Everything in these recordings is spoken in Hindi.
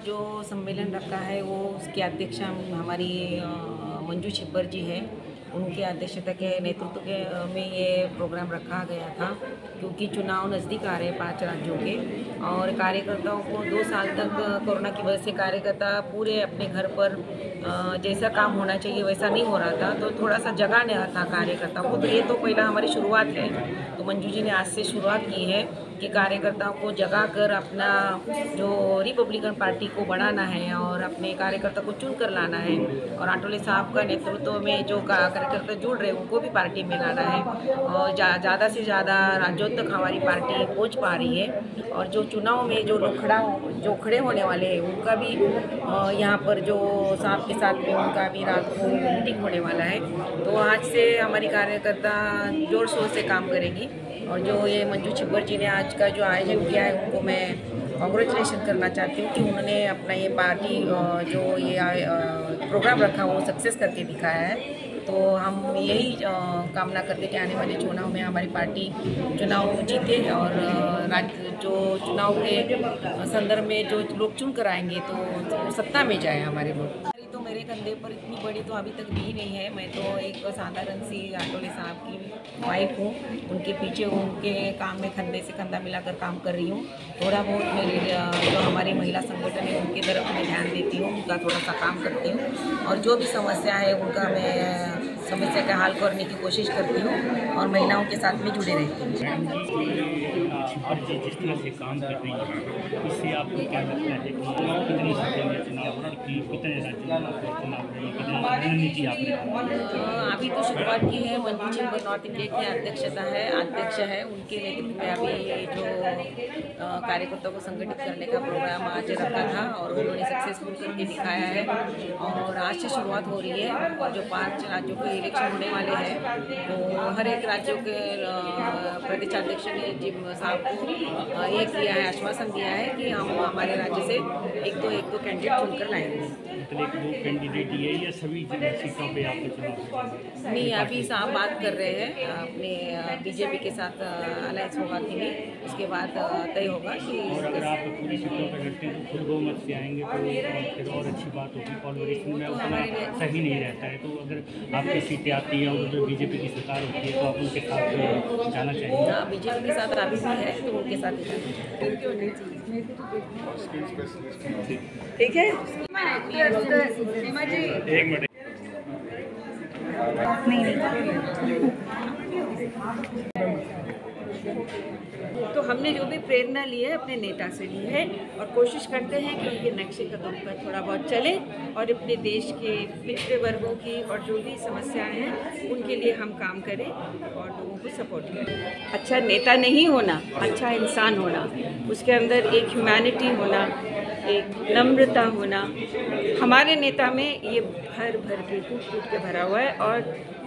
जो सम्मेलन रखा है वो उसकी अध्यक्षा हमारी मंजू छिब्बर जी है। उनकी अध्यक्षता के नेतृत्व के में ये प्रोग्राम रखा गया था, क्योंकि चुनाव नज़दीक आ रहे हैं 5 राज्यों के, और कार्यकर्ताओं को 2 साल तक कोरोना की वजह से कार्यकर्ता पूरे अपने घर पर जैसा काम होना चाहिए वैसा नहीं हो रहा था, तो थोड़ा सा जगह नहीं था कार्यकर्ताओं को। तो ये तो पहला हमारी शुरुआत है, तो मंजू जी ने आज से शुरुआत की है कि कार्यकर्ताओं को जगा कर अपना जो रिपब्लिकन पार्टी को बढ़ाना है और अपने कार्यकर्ता को चुन कर लाना है, और आठवले साहब का नेतृत्व में जो कार्यकर्ता जुड़ रहे हैं उनको भी पार्टी में लाना है, और ज़्यादा से ज़्यादा राज्यों तक हमारी पार्टी पहुंच पा रही है। और जो चुनाव में जो जो खड़े होने वाले हैं उनका भी यहाँ पर जो साहब के साथ में उनका भी रात को मीटिंग होने वाला है। तो आज से हमारी कार्यकर्ता जोर शोर से काम करेगी, और जो ये मंजू छिब्बर जी ने आज का जो आयोजन किया है उनको मैं कांग्रेचुलेशन करना चाहती हूँ कि उन्होंने अपना ये पार्टी जो ये प्रोग्राम रखा वो सक्सेस करके दिखाया है। तो हम यही कामना करते कि आने वाले चुनाव में हमारी पार्टी चुनाव जीते, और जो चुनाव के संदर्भ में जो लोग चुन कर आएंगे तो सत्ता में जाए हमारे लोग। तो मेरे कंधे पर इतनी बड़ी तो अभी तक दी नहीं है, मैं तो एक साधारण सी आठवले साहब की वाइफ हूँ, उनके पीछे उनके काम में कंधे से कंधा मिलाकर काम कर रही हूँ। थोड़ा बहुत मेरे जो हमारी महिला संगठन है उनकी तरफ मैं ध्यान देती हूँ, उनका थोड़ा सा काम करती हूँ, और जो भी समस्या है उनका मैं समस्या का हल करने की कोशिश करती हूँ, और महिलाओं के साथ में जुड़े रहती हूँ। जिस तरह से काम कर रही है, इससे आपको क्या लगता है कि कितनी चुनाव कितने रणनीति आपने? अभी तो शुरुआत की है। मंजू छिब्बर नॉर्थ इंडिया की अध्यक्ष है, उनके नेतृत्व में अभी जो कार्यकर्ताओं को संगठित करने का प्रोग्राम आज रखा था और उन्होंने सक्सेसफुल करके दिखाया है, और आज से शुरुआत हो रही है। और जो 5 राज्यों के इलेक्शन होने वाले हैं तो हर एक राज्यों के प्रदेशाध्यक्ष ने जिम साहब को ये किया है, आश्वासन दिया है कि हम हमारे राज्य से एक दो कैंडिडेट चुनकर लाएंगे। मतलब 1-2 कैंडिडेट ही है या सभी सीटों पे आपके चुनाव? नहीं, अभी साहब बात कर रहे हैं अपने बीजेपी के साथ अलायंस होगा कि नहीं, उसके बाद तय होगा कि। और अगर आप पूरी सीटों पर लड़ते हैं तो खुद बहुमत से आएंगे तो फिर और अच्छी बात होगी। कॉन्वरेशन में उतना सही नहीं रहता है, तो अगर आपकी सीटें आती हैं और उधर बीजेपी की सरकार होती है तो आप उनके साथ जाना चाहिए। हाँ, बीजेपी के साथ अभी भी है तो उनके साथ ठीक है। एक मिनट। तो हमने जो भी प्रेरणा ली है अपने नेता से ली है, और कोशिश करते हैं कि उनके नक्शे कदम पर थोड़ा बहुत चले और अपने देश के पिछड़े वर्गों की और जो भी समस्याएं हैं उनके लिए हम काम करें और लोगों को सपोर्ट करें। अच्छा नेता नहीं होना, अच्छा इंसान होना, उसके अंदर एक ह्यूमैनिटी होना, एक नम्रता होना। हमारे नेता में ये भर के कूट के भरा हुआ है, और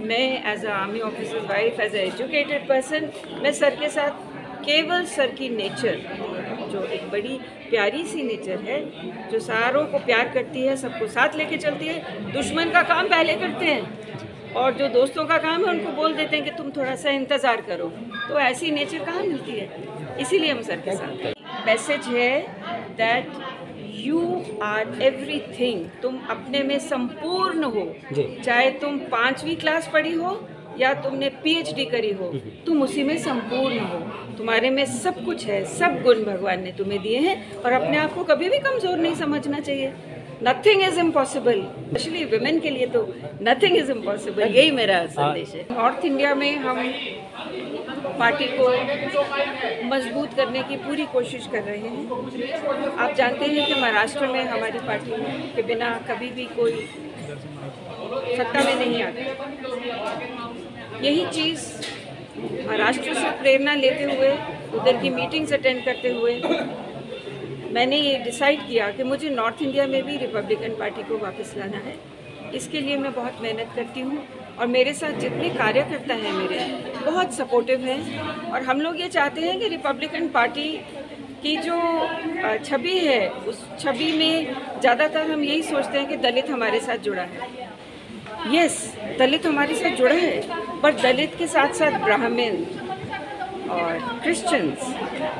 मैं as a army officer wife, as a educated person, मैं सर के साथ केवल सर की नेचर, जो एक बड़ी प्यारी सी नेचर है, जो सारों को प्यार करती है, सबको साथ लेके चलती है, दुश्मन का काम पहले करते हैं और जो दोस्तों का काम है उनको बोल देते हैं कि तुम थोड़ा सा इंतज़ार करो। तो ऐसी नेचर कहाँ मिलती है, इसीलिए हम सर के साथ। मैसेज है दैट यू आर एवरीथिंग, तुम अपने में संपूर्ण हो, चाहे तुम 5वीं क्लास पढ़ी हो या तुमने PhD करी हो, तुम उसी में संपूर्ण हो। तुम्हारे में सब कुछ है, सब गुण भगवान ने तुम्हें दिए हैं, और अपने आप को कभी भी कमज़ोर नहीं समझना चाहिए। Nothing is impossible, specially women के लिए तो नथिंग इज़ इम्पॉसिबल, यही मेरा संदेश है। नॉर्थ इंडिया में हम पार्टी को मजबूत करने की पूरी कोशिश कर रहे हैं। आप जानते हैं कि महाराष्ट्र में हमारी पार्टी के बिना कभी भी कोई सत्ता में नहीं आता। यही चीज़ महाराष्ट्र से प्रेरणा लेते हुए, उधर की मीटिंग्स अटेंड करते हुए, मैंने ये डिसाइड किया कि मुझे नॉर्थ इंडिया में भी रिपब्लिकन पार्टी को वापस लाना है। इसके लिए मैं बहुत मेहनत करती हूँ, और मेरे साथ जितने कार्यकर्ता हैं मेरे बहुत सपोर्टिव हैं, और हम लोग ये चाहते हैं कि रिपब्लिकन पार्टी की जो छवि है उस छवि में ज़्यादातर हम यही सोचते हैं कि दलित हमारे साथ जुड़ा है। यस, दलित हमारे साथ जुड़ा है, पर दलित के साथ साथ ब्राह्मण और क्रिश्चियंस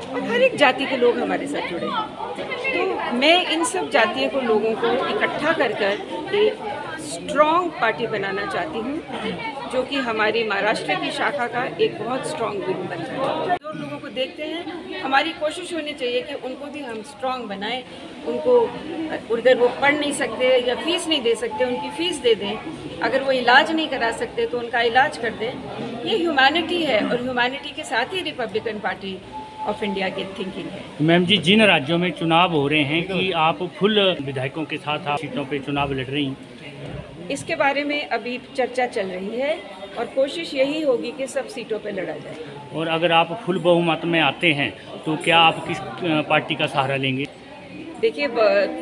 और हर एक जाति के लोग हमारे साथ जुड़े हैं। तो मैं इन सब जातीय को लोगों को इकट्ठा कर कर एक स्ट्रॉन्ग पार्टी बनाना चाहती हूँ, जो कि हमारी महाराष्ट्र की शाखा का एक बहुत स्ट्रॉन्ग विंग बन जाए। जो लोगों को देखते हैं, हमारी कोशिश होनी चाहिए कि उनको भी हम स्ट्रॉन्ग बनाएं। उनको अगर वो पढ़ नहीं सकते या फीस नहीं दे सकते, उनकी फ़ीस दे दें। अगर वो इलाज नहीं करा सकते तो उनका इलाज कर दें। ये ह्यूमैनिटी है, और ह्यूमैनिटी के साथ ही रिपब्लिकन पार्टी ऑफ इंडिया की थिंकिंग है। मैम जी, जिन राज्यों में चुनाव हो रहे हैं कि आप फुल विधायकों के साथ आप सीटों पे चुनाव लड़ रही हैं? इसके बारे में अभी चर्चा चल रही है, और कोशिश यही होगी कि सब सीटों पे लड़ा जाए। और अगर आप फुल बहुमत में आते हैं तो क्या आप किस पार्टी का सहारा लेंगे? देखिए,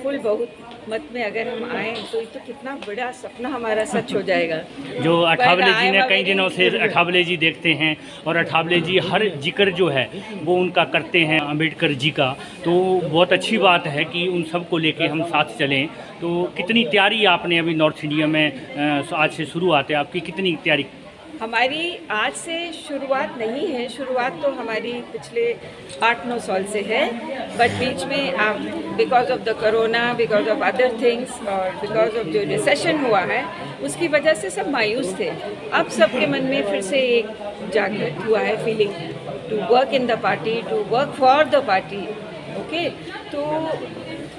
फुल बहुमत में अगर हम आए तो ये तो कितना बड़ा सपना हमारा सच हो जाएगा। जो अठावले जी ने कई दिनों से अठावले जी देखते हैं, और अठावले जी हर जिक्र जो है वो उनका करते हैं अम्बेडकर जी का, तो बहुत अच्छी बात है कि उन सब को लेके हम साथ चलें। तो कितनी तैयारी आपने अभी नॉर्थ इंडिया में आज से शुरुआत है आपकी, कितनी तैयारी? हमारी आज से शुरुआत नहीं है, शुरुआत तो हमारी पिछले 8-9 साल से है, बट बीच में because of the corona, because of other things, और बिकॉज ऑफ जो रिसेशन हुआ है उसकी वजह से सब मायूस थे। अब सबके मन में फिर से एक जागृत हुआ है feeling to work in the party, to work for the party. Okay, तो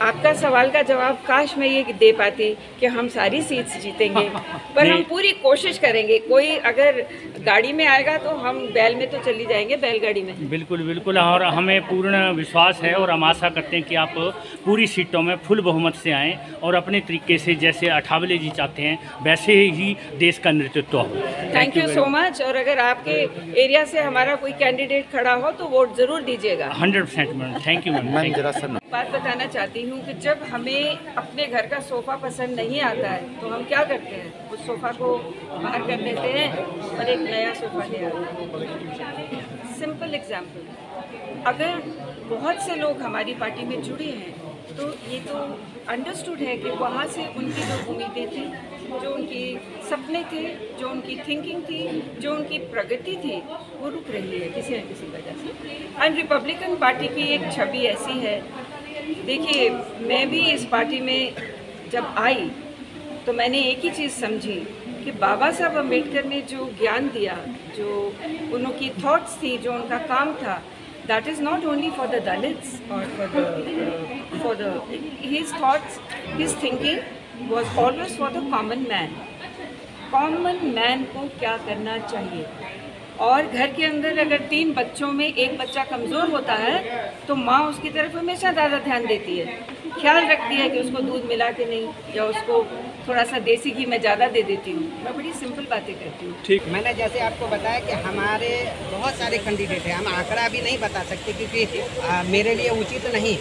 आपका सवाल का जवाब काश मैं ये दे पाती कि हम सारी सीट्स जीतेंगे, पर हम पूरी कोशिश करेंगे। कोई अगर गाड़ी में आएगा तो हम बैल में तो चली जाएंगे, बैलगाड़ी में। बिल्कुल बिल्कुल, और हमें पूर्ण विश्वास है और हम आशा करते हैं कि आप पूरी सीटों में फुल बहुमत से आएँ और अपने तरीके से जैसे अठावले जी चाहते हैं वैसे ही देश का नेतृत्व हो। Thank you so much. और अगर आपके एरिया से हमारा कोई कैंडिडेट खड़ा हो तो वोट ज़रूर दीजिएगा। 100% मैम, थैंक यू मैम। बात बताना चाहती हूँ कि जब हमें अपने घर का सोफ़ा पसंद नहीं आता है तो हम क्या करते हैं, उस सोफ़ा को बाहर कर देते हैं और एक नया सोफ़ा ले आते हैं। सिंपल एग्जाम्पल, अगर बहुत से लोग हमारी पार्टी में जुड़े हैं तो ये तो अंडरस्टूड है कि वहाँ से उनकी जो उम्मीदें थी, जो उनके सपने थे, जो उनकी थिंकिंग थी, जो उनकी प्रगति थी, वो रुक रही है किसी न किसी वजह से। एंड रिपब्लिकन पार्टी की एक छवि ऐसी है। देखिए, मैं भी इस पार्टी में जब आई तो मैंने एक ही चीज़ समझी कि बाबा साहब अम्बेडकर ने जो ज्ञान दिया, जो उनकी थॉट्स थी, जो उनका काम था, that is not only for the Dalits or for the his thoughts, his thinking was always for the common man. Common man को क्या करना चाहिए, और घर के अंदर अगर 3 बच्चों में एक बच्चा कमज़ोर होता है तो माँ उसकी तरफ हमेशा ज़्यादा ध्यान देती है, ख्याल रखती है कि उसको दूध मिला के नहीं, या उसको थोड़ा सा देसी घी मैं ज़्यादा दे देती हूँ। मैं बड़ी सिंपल बातें करती हूँ। ठीक, मैंने जैसे आपको बताया कि हमारे बहुत सारे कैंडिडेट हैं, हम आंकड़ा भी नहीं बता सकते क्योंकि मेरे लिए उचित नहीं।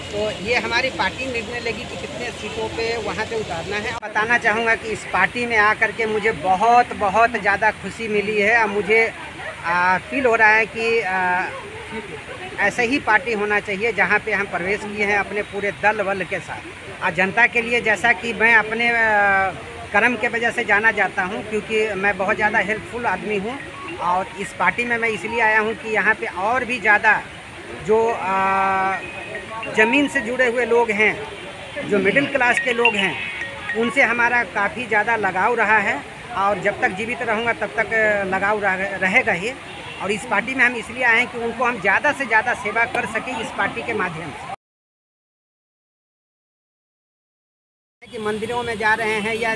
तो ये हमारी पार्टी निर्णय लेगी कि कितने सीटों पे वहाँ पे उतारना है। बताना चाहूँगा कि इस पार्टी में आकर के मुझे बहुत बहुत ज़्यादा खुशी मिली है, और मुझे फील हो रहा है कि ऐसे ही पार्टी होना चाहिए जहाँ पे हम प्रवेश किए हैं अपने पूरे दल बल के साथ, और जनता के लिए। जैसा कि मैं अपने कर्म के वजह से जाना जाता हूँ, क्योंकि मैं बहुत ज़्यादा हेल्पफुल आदमी हूँ, और इस पार्टी में मैं इसलिए आया हूँ कि यहाँ पे और भी ज़्यादा जो ज़मीन से जुड़े हुए लोग हैं, जो मिडिल क्लास के लोग हैं, उनसे हमारा काफ़ी ज़्यादा लगाव रहा है, और जब तक जीवित रहूँगा तब तक लगाव रहेगा ही। और इस पार्टी में हम इसलिए आए हैं कि उनको हम ज़्यादा से ज़्यादा सेवा कर सकें इस पार्टी के माध्यम से। कि मंदिरों में जा रहे हैं या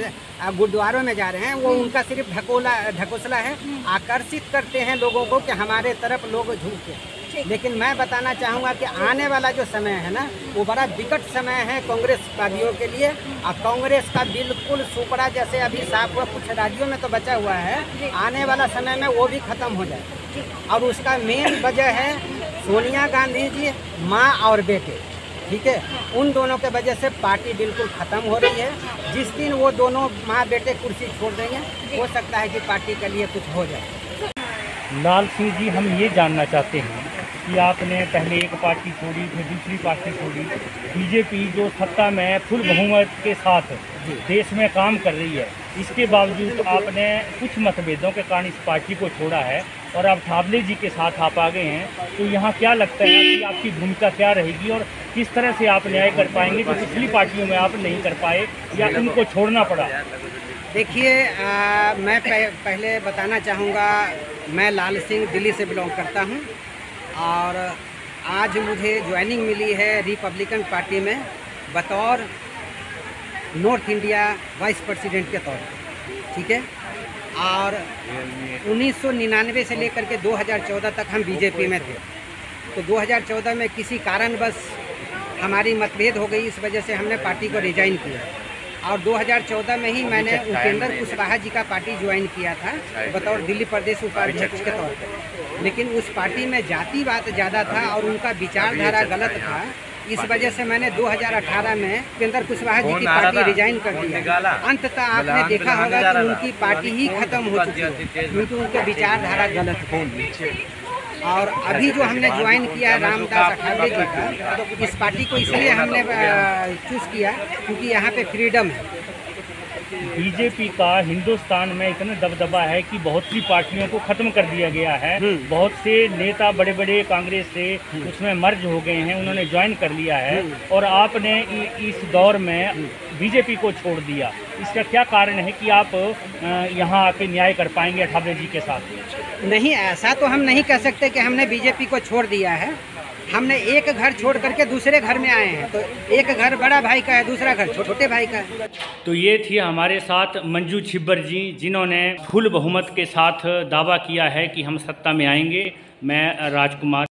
गुरुद्वारों में जा रहे हैं, वो उनका सिर्फ ढकोसला है, आकर्षित करते हैं लोगों को कि हमारे तरफ लोग झुके। लेकिन मैं बताना चाहूँगा कि आने वाला जो समय है ना, वो बड़ा विकट समय है कांग्रेसवादियों के लिए, और कांग्रेस का बिल्कुल सुपड़ा जैसे अभी साफ हुआ, कुछ राज्यों में तो बचा हुआ है, आने वाला समय में वो भी ख़त्म हो जाए। और उसका मेन वजह है सोनिया गांधी जी, माँ और बेटे, ठीक है, उन दोनों के वजह से पार्टी बिल्कुल ख़त्म हो रही है। जिस दिन वो दोनों माँ बेटे कुर्सी छोड़ देंगे, हो सकता है कि पार्टी के लिए कुछ हो जाए। लाल सिंह जी, हम ये जानना चाहते हैं कि आपने पहले एक पार्टी छोड़ी, फिर दूसरी पार्टी छोड़ी, बीजेपी जो सत्ता में फुल बहुमत के साथ देश में काम कर रही है, इसके बावजूद आपने कुछ मतभेदों के कारण इस पार्टी को छोड़ा है और अब अठावले जी के साथ आप आ गए हैं। तो यहाँ क्या लगता है कि आपकी भूमिका क्या रहेगी और किस तरह से आप न्याय कर पाएंगे जो पिछली पार्टियों में आप नहीं कर पाए या उनको छोड़ना पड़ा? देखिए, मैं पहले बताना चाहूँगा, मैं लाल सिंह दिल्ली से बिलोंग करता हूँ और आज मुझे ज्वाइनिंग मिली है रिपब्लिकन पार्टी में बतौर नॉर्थ इंडिया वाइस प्रेसिडेंट के तौर पर, ठीक है। और 1999 से लेकर के 2014 तक हम बीजेपी में थे। तो 2014 में किसी कारणवश हमारी मतभेद हो गई, इस वजह से हमने पार्टी को रिजाइन किया और 2014 में ही मैंने उपेंद्र कुशवाहा जी का पार्टी ज्वाइन किया था बतौर दिल्ली प्रदेश उपाध्यक्ष के तौर पर। लेकिन उस पार्टी में जातिवाद ज़्यादा था और उनका विचारधारा गलत था, इस वजह से मैंने 2018 में उपेंद्र कुशवाहा जी की पार्टी रिजाइन कर दिया। अंततः आपने देखा होगा कि उनकी पार्टी ही खत्म हो चुकी है क्योंकि उनके विचारधारा गलत थे। और अभी जो हमने ज्वाइन किया है रामदास अठावले जी का, तो इस पार्टी को इसलिए हमने चूज़ किया क्योंकि यहाँ पे फ्रीडम है। बीजेपी का हिंदुस्तान में इतना दबदबा है कि बहुत सी पार्टियों को खत्म कर दिया गया है। बहुत से नेता बड़े बड़े कांग्रेस से उसमें मर्ज हो गए हैं, उन्होंने ज्वाइन कर लिया है और आपने इस दौर में बीजेपी को छोड़ दिया। इसका क्या कारण है कि आप यहाँ आके न्याय कर पाएंगे अठावले जी के साथ? नहीं, ऐसा तो हम नहीं कह सकते कि हमने बीजेपी को छोड़ दिया है। हमने एक घर छोड़ करके दूसरे घर में आए हैं, तो एक घर बड़ा भाई का है, दूसरा घर छोटे भाई का है। तो ये थी हमारे साथ मंजू छिब्बर जी, जिन्होंने फुल बहुमत के साथ दावा किया है कि हम सत्ता में आएंगे। मैं राजकुमार।